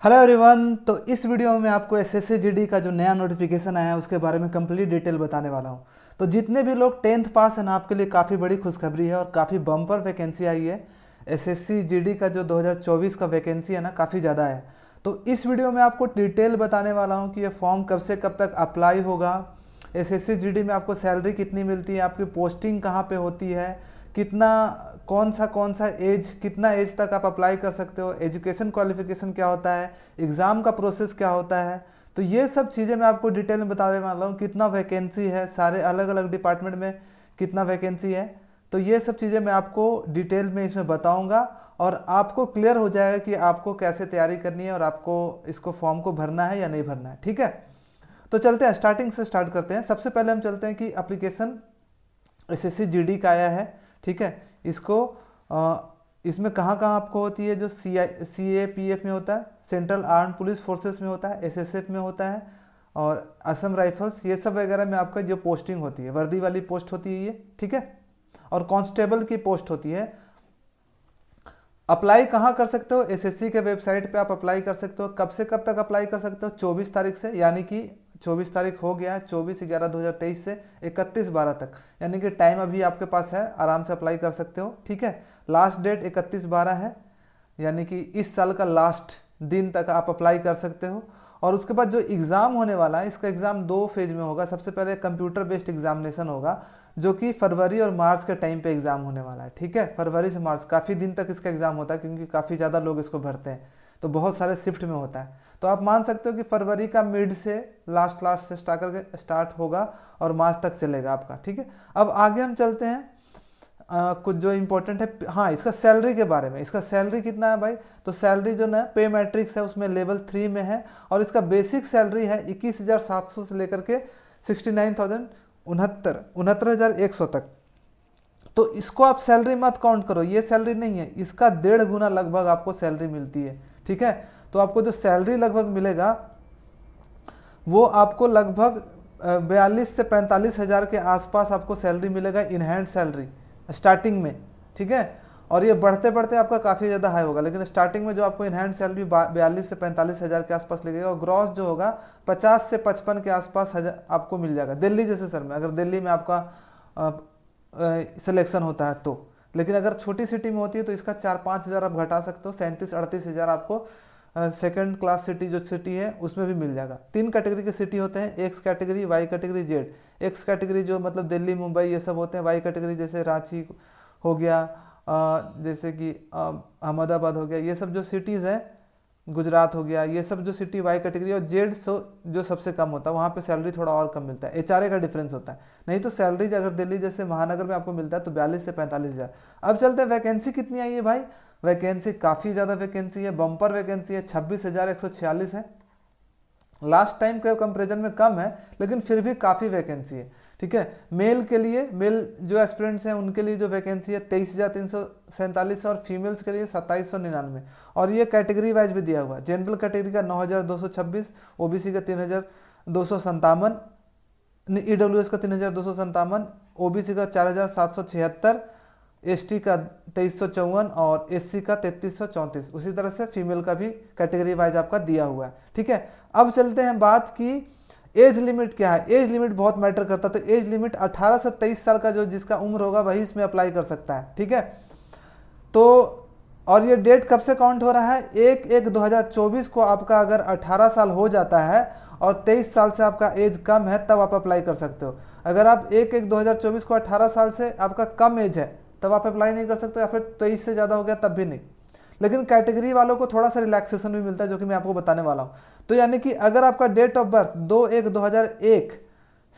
Hello everyone. तो इस video में मैं आपको एसएससी जीडी का जो नया नोटिफिकेशन आया है उसके बारे में कंप्लीट डिटेल बताने वाला हूँ। तो जितने भी लोग 10th पास हैं ना, आपके लिए काफ़ी बड़ी खुशखबरी है और काफ़ी बम्पर वैकेंसी आई है। एसएससी जीडी का जो 2024 का वैकेंसी है ना, काफ़ी ज़्यादा है। तो इस वीडियो में आपको डिटेल बताने वाला हूँ कि ये फॉर्म कब से कब तक अप्लाई होगा, एसएससी जीडी में आपको सैलरी कितनी मिलती है, आपकी पोस्टिंग कहाँ पे होती है, कितना कौन सा एज, कितना एज तक आप अप्लाई कर सकते हो, एजुकेशन क्वालिफिकेशन क्या होता है, एग्ज़ाम का प्रोसेस क्या होता है। तो ये सब चीज़ें मैं आपको डिटेल में बताने वाला हूँ। कितना वैकेंसी है, सारे अलग अलग डिपार्टमेंट में कितना वैकेंसी है, तो ये सब चीज़ें मैं आपको डिटेल में इसमें बताऊँगा और आपको क्लियर हो जाएगा कि आपको कैसे तैयारी करनी है और आपको इसको फॉर्म को भरना है या नहीं भरना है। ठीक है, तो चलते हैं, स्टार्टिंग से स्टार्ट करते हैं। सबसे पहले हम चलते हैं कि एप्लीकेशन एसएससी जीडी का आया है। ठीक है, इसको इसमें कहाँ कहाँ आपको होती है, जो CAPF में होता है, सेंट्रल आर्म पुलिस फोर्सेस में होता है, SSF में होता है और असम राइफल्स, ये सब वगैरह में आपका जो पोस्टिंग होती है, वर्दी वाली पोस्ट होती है ये। ठीक है, और कांस्टेबल की पोस्ट होती है। अप्लाई कहाँ कर सकते हो, एसएससी के वेबसाइट पे आप अप्लाई कर सकते हो। कब से कब तक अप्लाई कर सकते हो, 24 तारीख से, यानी कि 24 तारीख हो गया है, 24/11/2023 से 31/12 तक, यानी कि टाइम अभी आपके पास है, आराम से अप्लाई कर सकते हो। ठीक है, लास्ट डेट 31/12 है, यानी कि इस साल का लास्ट दिन तक आप अप्लाई कर सकते हो। और उसके बाद जो एग्ज़ाम होने वाला है, इसका एग्ज़ाम 2 फेज में होगा। सबसे पहले कंप्यूटर बेस्ड एग्जामिनेशन होगा, जो कि फरवरी और मार्च के टाइम पे एग्ज़ाम होने वाला है। ठीक है, फरवरी से मार्च, काफ़ी दिन तक इसका एग्ज़ाम होता है क्योंकि काफ़ी ज़्यादा लोग इसको भरते हैं, तो बहुत सारे शिफ्ट में होता है। तो आप मान सकते हो कि फरवरी का मिड से लास्ट से स्टार्ट होगा और मार्च तक चलेगा आपका। ठीक है, अब आगे हम चलते हैं कुछ जो इंपॉर्टेंट है। हाँ, इसका सैलरी के बारे में, इसका सैलरी कितना है भाई, तो सैलरी जो ना पे मैट्रिक्स है उसमें लेवल 3 में है और इसका बेसिक सैलरी है 21,700 से लेकर के 69,100 तक। तो इसको आप सैलरी मत काउंट करो, ये सैलरी नहीं है, इसका 1.5 गुना लगभग आपको सैलरी मिलती है। ठीक है, तो आपको जो सैलरी लगभग मिलेगा वो आपको लगभग 42 से 45 हज़ार के आसपास आपको सैलरी मिलेगा, इन हैंड सैलरी स्टार्टिंग में। ठीक है, और ये बढ़ते बढ़ते आपका काफ़ी ज़्यादा हाई होगा, लेकिन स्टार्टिंग में जो आपको इन हैंड सैलरी 42 से 45 हज़ार के आसपास लगेगा, और ग्रॉस जो होगा 50 से 55 के आसपास आपको मिल जाएगा, दिल्ली जैसे शहर में, अगर दिल्ली में आपका सिलेक्शन होता है तो। लेकिन अगर छोटी सिटी में होती है तो इसका 4-5 हज़ार आप घटा सकते हो, 37-38 हज़ार आपको सेकंड क्लास सिटी जो सिटी है उसमें भी मिल जाएगा। 3 कैटेगरी के सिटी होते हैं, X category, Y category, Z. X category जो मतलब दिल्ली, मुंबई ये सब होते हैं। वाई कैटेगरी जैसे रांची हो गया, जैसे कि अहमदाबाद हो गया, ये सब जो सिटीज़ हैं, गुजरात हो गया, ये सब जो सिटी वाई कैटेगरी। और जेड जो सबसे कम होता है, वहाँ पे सैलरी थोड़ा और कम मिलता है, HRA का डिफरेंस होता है। नहीं तो सैलरी अगर दिल्ली जैसे महानगर में आपको मिलता है तो 42 से 45 हज़ार। अब चलते हैं वैकेंसी कितनी आई है भाई। वैकेंसी काफ़ी ज़्यादा वैकेंसी है, बम्पर वैकेंसी है, 26,146 है। लास्ट टाइम के कंपेरिजन में कम है, लेकिन फिर भी काफ़ी वैकेंसी है। ठीक है, मेल के लिए, मेल जो एस्पिरेंट्स हैं उनके लिए जो वैकेंसी है 23,347 और फीमेल्स के लिए 2,799। और ये कैटेगरी वाइज भी दिया हुआ है। जनरल कैटेगरी का 9,226, OBC का 3,257, EWS का 3,257, OBC का 4,776, ST का 2,354 और SC का 3,334। उसी तरह से फीमेल का भी कैटेगरी वाइज आपका दिया हुआ है। ठीक है, अब चलते हैं बात की एज लिमिट क्या है। एज लिमिट बहुत मैटर करता है, तो एज लिमिट 18 से 23 साल का जो जिसका उम्र होगा वही इसमें अप्लाई कर सकता है। ठीक है, तो और ये डेट कब से काउंट हो रहा है, 1/1/2024 को आपका अगर 18 साल हो जाता है और 23 साल से आपका एज कम है तब आप अप्लाई कर सकते हो। अगर आप 1/1/2024 को 18 साल से आपका कम एज है तब आप अप्लाई नहीं कर सकते, या फिर 23 से ज़्यादा हो गया तब भी नहीं। लेकिन कैटेगरी वालों को थोड़ा सा रिलैक्सेशन भी मिलता है, जो कि मैं आपको बताने वाला हूँ। तो यानी कि अगर आपका डेट ऑफ बर्थ 2/1/2001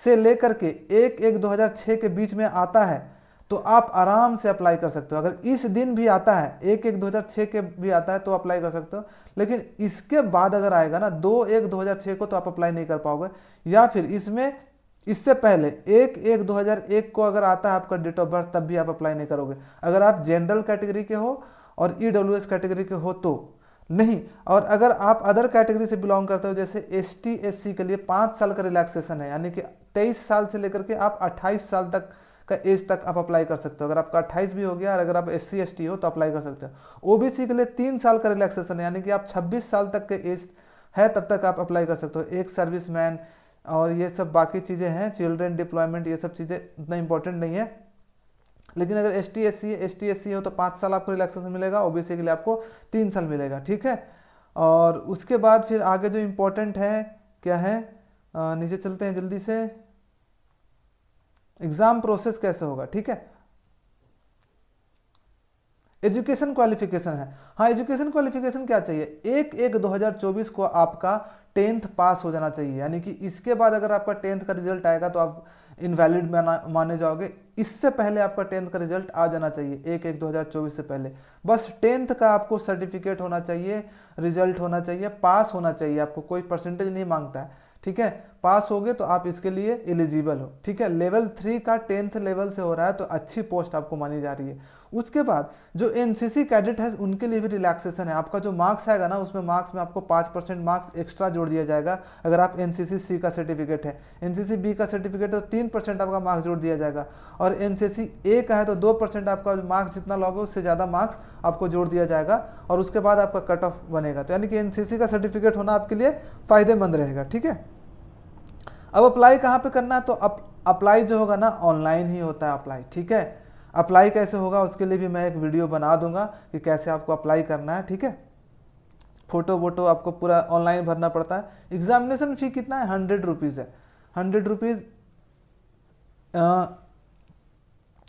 से लेकर के 1/1/2006 के बीच में आता है तो आप आराम से अप्लाई कर सकते हो। अगर इस दिन भी आता है, 1/1/2006 के भी आता है तो अप्लाई कर सकते हो। लेकिन इसके बाद अगर आएगा ना 2/1/2006 को, तो आप अप्लाई नहीं कर पाओगे। या फिर इसमें इससे पहले 1/1/2001 को अगर आता है आपका डेट ऑफ बर्थ, तब भी आप अप्लाई नहीं करोगे, अगर आप जनरल कैटेगरी के हो और EWS कैटेगरी के हो तो नहीं। और अगर आप अदर कैटेगरी से बिलोंग करते हो, जैसे ST SC के लिए 5 साल का रिलैक्सेशन है, यानी कि 23 साल से लेकर के आप 28 साल तक का एज तक आप अप्लाई कर सकते हो। अगर आपका 28 भी हो गया और अगर आप SC ST हो तो अप्लाई कर सकते हो। OBC के लिए 3 साल का रिलैक्सेशन है, यानी कि आप 26 साल तक के एज है तब तक आप अप्लाई कर सकते हो। एक सर्विसमैन और ये सब बाकी चीज़ें हैं, चिल्ड्रन डिप्लॉयमेंट, ये सब चीज़ें उतना इंपॉर्टेंट नहीं है। लेकिन अगर ST SC हो तो 5 साल आपको रिलैक्सेशन मिलेगा, OBC के लिए आपको 3 साल मिलेगा, ठीक है। और उसके बाद फिर आगे जो इम्पोर्टेंट है क्या है, नीचे चलते हैं जल्दी से। एग्जाम प्रोसेस कैसे होगा, ठीक है। एजुकेशन क्वालिफिकेशन है, हाँ एजुकेशन क्वालिफिकेशन क्या चाहिए, 1/1/2024 को आपका 10th पास हो जाना चाहिए, यानी कि इसके बाद अगर आपका 10th का रिजल्ट आएगा तो आप इनवैलिड माने जाओगे। इससे पहले आपका 10th का रिजल्ट आ जाना चाहिए 1/1/2024 से पहले। बस 10th का आपको सर्टिफिकेट होना चाहिए, रिजल्ट होना चाहिए, पास होना चाहिए, आपको कोई परसेंटेज नहीं मांगता है, ठीक है। पास हो गए तो आप इसके लिए एलिजिबल हो, ठीक है। लेवल 3 का 10th लेवल से हो रहा है तो अच्छी पोस्ट आपको मानी जा रही है। उसके बाद जो NCC कैडेट है उनके लिए भी रिलैक्सेशन है। आपका जो मार्क्स आएगा ना उसमें मार्क्स में आपको 5% मार्क्स एक्स्ट्रा जोड़ दिया जाएगा। अगर आप NCC C का सर्टिफिकेट है, NCC B का सर्टिफिकेट है तो 3% आपका मार्क्स जोड़ दिया जाएगा, और NCC A का है तो 2% आपका मार्क्स जितना लोगे उससे ज़्यादा मार्क्स आपको जोड़ दिया जाएगा, और उसके बाद आपका कट ऑफ बनेगा। तो यानी कि NCC का सर्टिफिकेट होना आपके लिए फ़ायदेमंद रहेगा, ठीक है। अब अप्लाई कहाँ पे करना है, तो अप्लाई जो होगा ना ऑनलाइन ही होता है अप्लाई, ठीक है। अप्लाई कैसे होगा उसके लिए भी मैं एक वीडियो बना दूंगा कि कैसे आपको अप्लाई करना है, ठीक है। फोटो वोटो आपको पूरा ऑनलाइन भरना पड़ता है। एग्जामिनेशन फी कितना है, 100 रुपीज़ है, 100 रुपीज़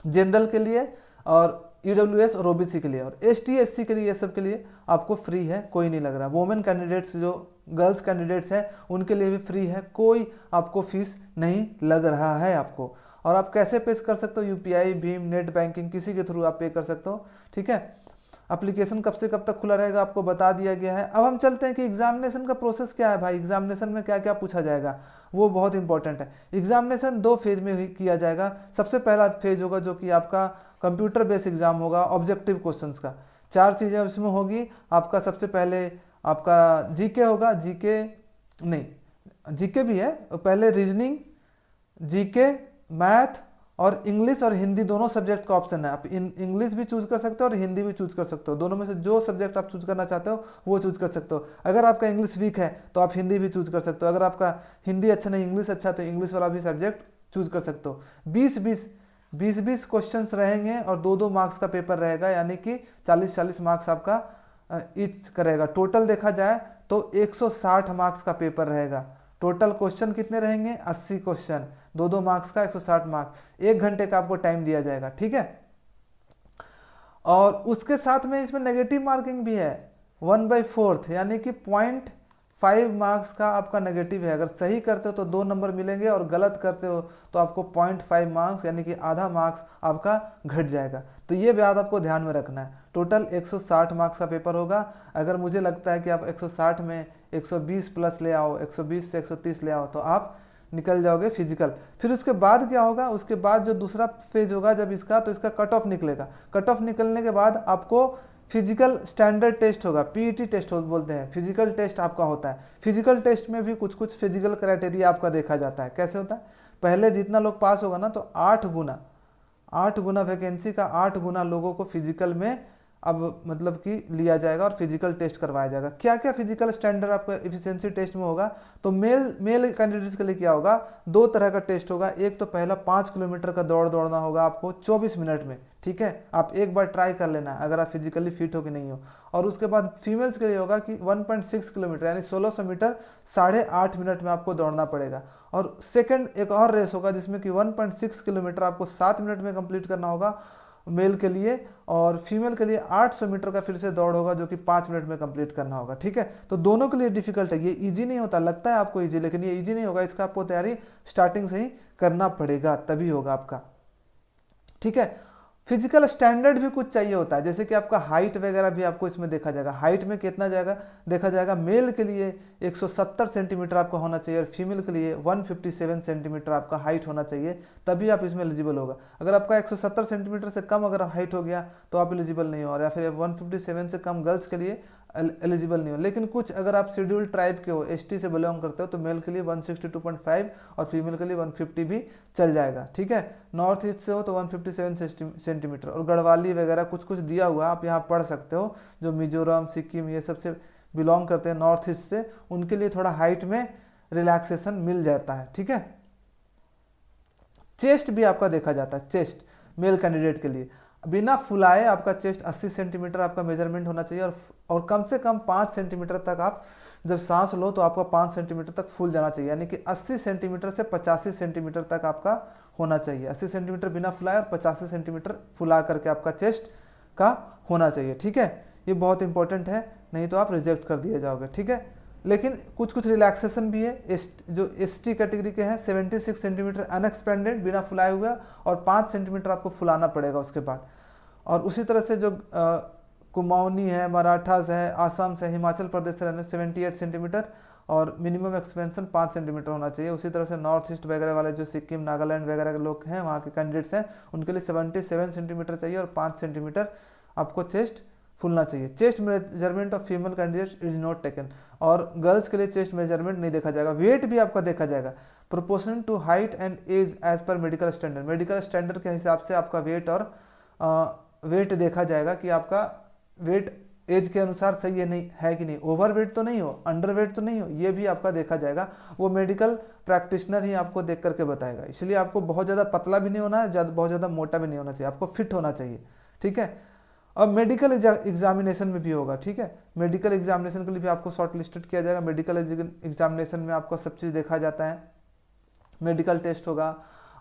जनरल के लिए, और EWS और OBC के लिए, और ST SC के लिए, ये सब के लिए आपको फ्री है, कोई नहीं लग रहा। वुमेन कैंडिडेट्स जो गर्ल्स कैंडिडेट्स हैं उनके लिए भी फ्री है, कोई आपको फीस नहीं लग रहा है आपको। और आप कैसे पे कर सकते हो, UPI, भीम, नेट बैंकिंग, किसी के थ्रू आप पे कर सकते हो, ठीक है। एप्लीकेशन कब से कब तक खुला रहेगा आपको बता दिया गया है। अब हम चलते हैं कि एग्जामिनेशन का प्रोसेस क्या है भाई, एग्जामिनेशन में क्या क्या पूछा जाएगा, वो बहुत इंपॉर्टेंट है। एग्जामिनेशन 2 फेज में किया जाएगा। सबसे पहला फेज होगा जो कि आपका कंप्यूटर बेस्ड एग्जाम होगा, ऑब्जेक्टिव क्वेश्चंस का 4 चीज़ें उसमें होगी। आपका सबसे पहले आपका GK होगा, GK भी है, पहले रीजनिंग, GK, मैथ और इंग्लिश और हिंदी दोनों सब्जेक्ट का ऑप्शन है। आप इंग्लिश भी चूज कर सकते हो और हिंदी भी चूज कर सकते हो, दोनों में से जो सब्जेक्ट आप चूज करना चाहते हो वो चूज कर सकते हो। अगर आपका इंग्लिश वीक है तो आप हिंदी भी चूज कर सकते हो, अगर आपका हिंदी अच्छा नहीं इंग्लिश अच्छा तो इंग्लिश वाला भी सब्जेक्ट चूज कर सकते हो। 20-20 क्वेश्चंस रहेंगे और 2-2 मार्क्स का पेपर रहेगा, यानी कि 40-40 मार्क्स आपका ईच करेगा। टोटल देखा जाए तो 160 मार्क्स का पेपर रहेगा। टोटल क्वेश्चन कितने रहेंगे, 80 क्वेश्चन, 2-2 मार्क्स का 160 मार्क्स, 1 घंटे का आपको टाइम दिया जाएगा, ठीक है। और उसके साथ में इसमें नेगेटिव मार्किंग भी है, 1/4, यानी कि 0.5 मार्क्स का आपका नेगेटिव है। अगर सही करते हो तो 2 नंबर मिलेंगे और गलत करते हो तो आपको 0.5 मार्क्स यानी कि आधा मार्क्स आपका घट जाएगा। तो ये बात आपको ध्यान में रखना है। टोटल 160 मार्क्स का पेपर होगा। अगर मुझे लगता है कि आप 160 में 120 प्लस ले आओ, 120 से 130 ले आओ तो आप निकल जाओगे फिजिकल। फिर उसके बाद क्या होगा, उसके बाद जो दूसरा फेज होगा जब इसका, तो इसका कट ऑफ निकलेगा। कट ऑफ निकलने के बाद आपको फिजिकल स्टैंडर्ड टेस्ट होगा, PET टेस्ट बोलते हैं, फिजिकल टेस्ट आपका होता है। फिजिकल टेस्ट में भी कुछ कुछ फिजिकल क्राइटेरिया आपका देखा जाता है। कैसे होता है, पहले जितना लोग पास होगा ना तो 8 गुना वैकेंसी का 8 गुना लोगों को फिजिकल में अब मतलब कि लिया जाएगा और फिजिकल टेस्ट करवाया जाएगा। क्या क्या फिजिकल स्टैंडर्ड आपका एफिशिएंसी टेस्ट में होगा, तो मेल कैंडिडेट्स के लिए क्या होगा, 2 तरह का टेस्ट होगा। एक तो पहला 5 किलोमीटर का दौड़ना होगा आपको 24 मिनट में, ठीक है। आप एक बार ट्राई कर लेना अगर आप फिजिकली फिट हो कि नहीं हो। और उसके बाद फीमेल्स के लिए होगा कि 1.6 किलोमीटर यानी 1600 मीटर 8.5 मिनट में आपको दौड़ना पड़ेगा। और सेकंड एक और रेस होगा जिसमें कि 1.6 किलोमीटर आपको 7 मिनट में कंप्लीट करना होगा मेल के लिए, और फीमेल के लिए 800 मीटर का फिर से दौड़ होगा जो कि 5 मिनट में कंप्लीट करना होगा, ठीक है। तो दोनों के लिए डिफिकल्ट है, ये इजी नहीं होता, लगता है आपको इजी लेकिन ये इजी नहीं होगा। इसका आपको तैयारी स्टार्टिंग से ही करना पड़ेगा तभी होगा आपका, ठीक है। फिजिकल स्टैंडर्ड भी कुछ चाहिए होता है, जैसे कि आपका हाइट वगैरह भी आपको इसमें देखा जाएगा। हाइट में कितना जाएगा देखा जाएगा, मेल के लिए 170 सेंटीमीटर आपका होना चाहिए और फीमेल के लिए 157 सेंटीमीटर आपका हाइट होना चाहिए, तभी आप इसमें एलिजिबल होगा। अगर आपका 170 सेंटीमीटर से कम अगर हाइट हो गया तो आप एलिजिबल नहीं हो, और या फिर 157 से कम गर्ल्स के लिए एलिजिबल नहीं हो। लेकिन कुछ अगर आप शेड्यूल ट्राइब के हो, एसटी से बिलोंग करते हो, तो मेल के लिए 162.5 और फीमेल के लिए 150 भी चल जाएगा। ठीक है, नॉर्थ ईस्ट से हो तो 157 सेंटीमीटर, और गढ़वाली वगैरह कुछ कुछ दिया हुआ आप यहाँ पढ़ सकते हो। जो मिजोरम, सिक्किम ये सब से बिलोंग करते हैं नॉर्थ ईस्ट से, उनके लिए थोड़ा हाइट में रिलैक्सेशन मिल जाता है। ठीक है, चेस्ट भी आपका देखा जाता है, चेस्ट मेल कैंडिडेट के लिए बिना फुलाए आपका चेस्ट 80 सेंटीमीटर आपका मेजरमेंट होना चाहिए, और कम से कम 5 सेंटीमीटर तक आप जब सांस लो तो आपका 5 सेंटीमीटर तक फूल जाना चाहिए, यानी कि 80 सेंटीमीटर से 85 सेंटीमीटर तक आपका होना चाहिए। 80 सेंटीमीटर बिना फुलाए और 85 सेंटीमीटर फुला करके आपका चेस्ट का होना चाहिए। ठीक है, ये बहुत इंपॉर्टेंट है, नहीं तो आप रिजेक्ट कर दिए जाओगे। ठीक है, लेकिन कुछ कुछ रिलैक्सेशन भी है। जो एसटी कैटेगरी के हैं 76 सेंटीमीटर अनएक्सपेंडेड बिना फुलाए हुए, और 5 सेंटीमीटर आपको फुलाना पड़ेगा उसके बाद। और उसी तरह से जो कुमाऊनी है, मराठास है, आसाम से, हिमाचल प्रदेश से रहने 78 सेंटीमीटर, और मिनिमम एक्सपेंशन 5 सेंटीमीटर होना चाहिए। उसी तरह से नॉर्थ ईस्ट वगैरह वाले जो सिक्किम, नागालैंड वगैरह के लोग हैं, वहाँ के कैंडिडेट्स हैं, उनके लिए 77 सेंटीमीटर चाहिए, और 5 सेंटीमीटर आपको चेस्ट फुलना चाहिए। Chest measurement of female candidate is not taken, और गर्ल्स के लिए चेस्ट मेजरमेंट नहीं देखा जाएगा। वेट भी आपका देखा जाएगा proportional to height and age age पर मेडिकल स्टैंडर्ड। मेडिकल स्टैंडर्ड के हिसाब से आपका वेट और वेट देखा जाएगा कि आपका वेट एज के अनुसार सही है नहीं है कि नहीं, ओवर वेट तो नहीं हो, अंडर वेट तो नहीं हो, ये भी आपका देखा जाएगा। वो मेडिकल प्रैक्टिशनर ही आपको देख करके बताएगा। इसलिए आपको बहुत ज़्यादा पतला भी नहीं होना है, बहुत ज़्यादा मोटा भी नहीं होना चाहिए, आपको फिट होना चाहिए। ठीक है, अब मेडिकल एग्जामिनेशन में भी होगा। ठीक है, मेडिकल एग्जामिनेशन के लिए भी आपको शॉर्ट लिस्टेड किया जाएगा। मेडिकल एग्जामिनेशन में आपको सब चीज़ देखा जाता है, मेडिकल टेस्ट होगा,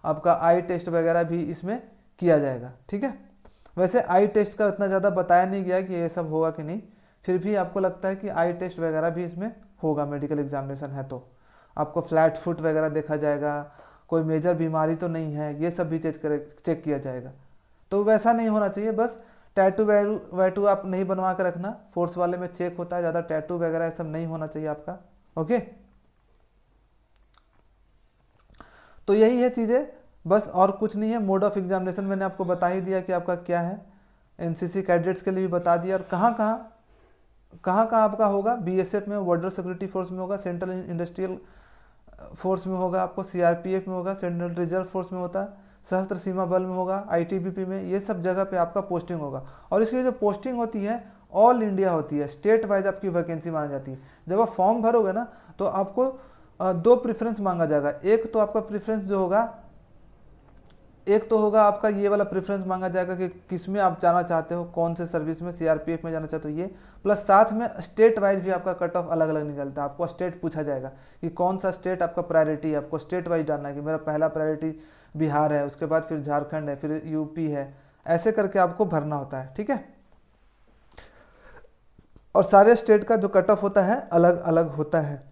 आपका आई टेस्ट वगैरह भी इसमें किया जाएगा। ठीक है, वैसे आई टेस्ट का इतना ज़्यादा बताया नहीं गया कि ये सब होगा कि नहीं, फिर भी आपको लगता है कि आई टेस्ट वगैरह भी इसमें होगा। मेडिकल एग्जामिनेशन है तो आपको फ्लैट फुट वगैरह देखा जाएगा, कोई मेजर बीमारी तो नहीं है, ये सब भी चेक किया जाएगा। तो वैसा नहीं होना चाहिए, बस टैटू वैटू आप नहीं बनवा कर रखना, फोर्स वाले में चेक होता है ज़्यादा, टैटू वगैरह सब नहीं होना चाहिए आपका। ओके, तो यही है चीज़ें, बस और कुछ नहीं है। मोड ऑफ एग्जामिनेशन मैंने आपको बता ही दिया कि आपका क्या है, एनसीसी कैडेट्स के लिए भी बता दिया, और कहाँ कहाँ आपका होगा। बीएसएफ में, बॉर्डर सिक्योरिटी फोर्स में होगा, सेंट्रल इंडस्ट्रियल फोर्स में होगा, आपको सीआरपीएफ में होगा, सेंट्रल रिजर्व फोर्स में होता है, सशस्त्र सीमा बल में होगा, आईटीबीपी में, ये सब जगह पे आपका पोस्टिंग होगा। और इसकी जो पोस्टिंग होती है ऑल इंडिया होती है, स्टेट वाइज आपकी वैकेंसी मानी जाती है। जब आप फॉर्म भरोगे ना तो आपको 2 प्रेफरेंस मांगा जाएगा। एक तो आपका प्रेफरेंस जो होगा, एक तो होगा आपका ये वाला प्रेफरेंस मांगा जाएगा कि किस में आप जाना चाहते हो, कौन से सर्विस में, सीआरपीएफ में जाना चाहते हो ये, प्लस साथ में स्टेट वाइज भी आपका कट ऑफ अलग अलग निकलता है। आपको स्टेट पूछा जाएगा कि कौन सा स्टेट आपका प्रायोरिटी है, आपको स्टेट वाइज डालना है कि मेरा पहला प्रायोरिटी बिहार है, उसके बाद फिर झारखंड है, फिर यूपी है, ऐसे करके आपको भरना होता है। ठीक है, और सारे स्टेट का जो कट ऑफ होता है अलग अलग होता है।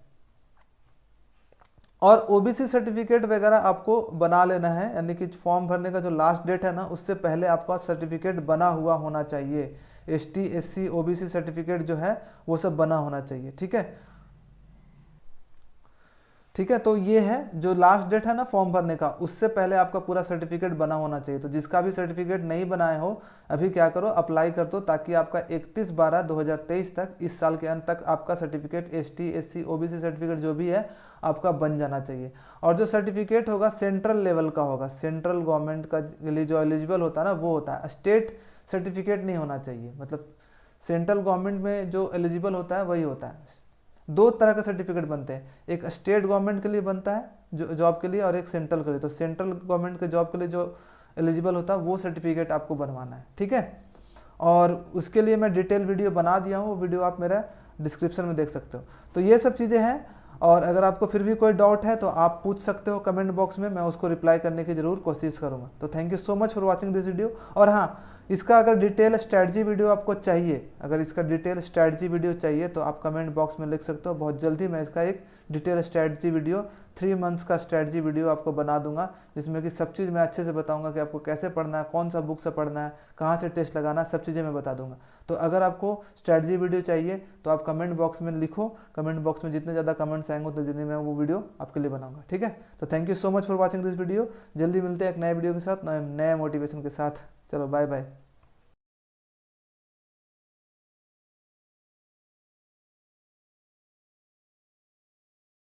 और ओबीसी सर्टिफिकेट वगैरह आपको बना लेना है, यानी कि फॉर्म भरने का जो लास्ट डेट है ना, उससे पहले आपका सर्टिफिकेट बना हुआ होना चाहिए। एसटी, एससी, ओबीसी सर्टिफिकेट जो है वो सब बना होना चाहिए। ठीक है, ठीक है, तो ये है जो लास्ट डेट है ना फॉर्म भरने का, उससे पहले आपका पूरा सर्टिफिकेट बना होना चाहिए। तो जिसका भी सर्टिफिकेट नहीं बनाए हो, अभी क्या करो, अप्लाई कर दो, ताकि आपका 31/12/2023 तक, इस साल के अंत तक आपका certificate ST, SC, OBC certificate जो भी है आपका बन जाना चाहिए। और जो सर्टिफिकेट होगा सेंट्रल लेवल का होगा, सेंट्रल गवर्नमेंट का लिए जो एलिजिबल होता है ना वो होता है, स्टेट सर्टिफिकेट नहीं होना चाहिए। मतलब सेंट्रल गवर्नमेंट में जो एलिजिबल होता है वही होता है। 2 तरह के सर्टिफिकेट बनते हैं, एक स्टेट गवर्नमेंट के लिए बनता है जो जॉब के लिए, और एक सेंट्रल के लिए। तो सेंट्रल गवर्नमेंट के जॉब के लिए जो एलिजिबल होता है वो सर्टिफिकेट आपको बनवाना है। ठीक है, और उसके लिए मैं डिटेल वीडियो बना दिया हूँ, वो वीडियो आप मेरा डिस्क्रिप्शन में देख सकते हो। तो ये सब चीज़ें हैं, और अगर आपको फिर भी कोई डाउट है तो आप पूछ सकते हो कमेंट बॉक्स में, मैं उसको रिप्लाई करने की ज़रूर कोशिश करूँगा। तो thank you so much for watching this video. और हाँ, इसका अगर डिटेल स्ट्रैटेजी वीडियो आपको चाहिए, अगर इसका डिटेल स्ट्रैटेजी वीडियो चाहिए तो आप कमेंट बॉक्स में लिख सकते हो। बहुत जल्दी मैं इसका एक डिटेल स्ट्रैटेजी वीडियो, 3 मंथ्स का स्ट्रैटेजी वीडियो आपको बना दूंगा, जिसमें कि सब चीज़ मैं अच्छे से बताऊंगा कि आपको कैसे पढ़ना है, कौन सा बुक से पढ़ना है, कहाँ से टेस्ट लगाना है, सब चीज़ें मैं बता दूंगा। तो अगर आपको स्ट्रैटेजी वीडियो चाहिए तो आप कमेंट बॉक्स में लिखो, कमेंट बॉक्स में जितने ज़्यादा कमेंट्स आएंगे उतने जल्दी मैं वो वीडियो आपके लिए बनाऊंगा। ठीक है, तो thank you so much for watching this video. जल्दी मिलते हैं एक नए वीडियो के साथ, नए मोटिवेशन के साथ। चलो बाय बाय।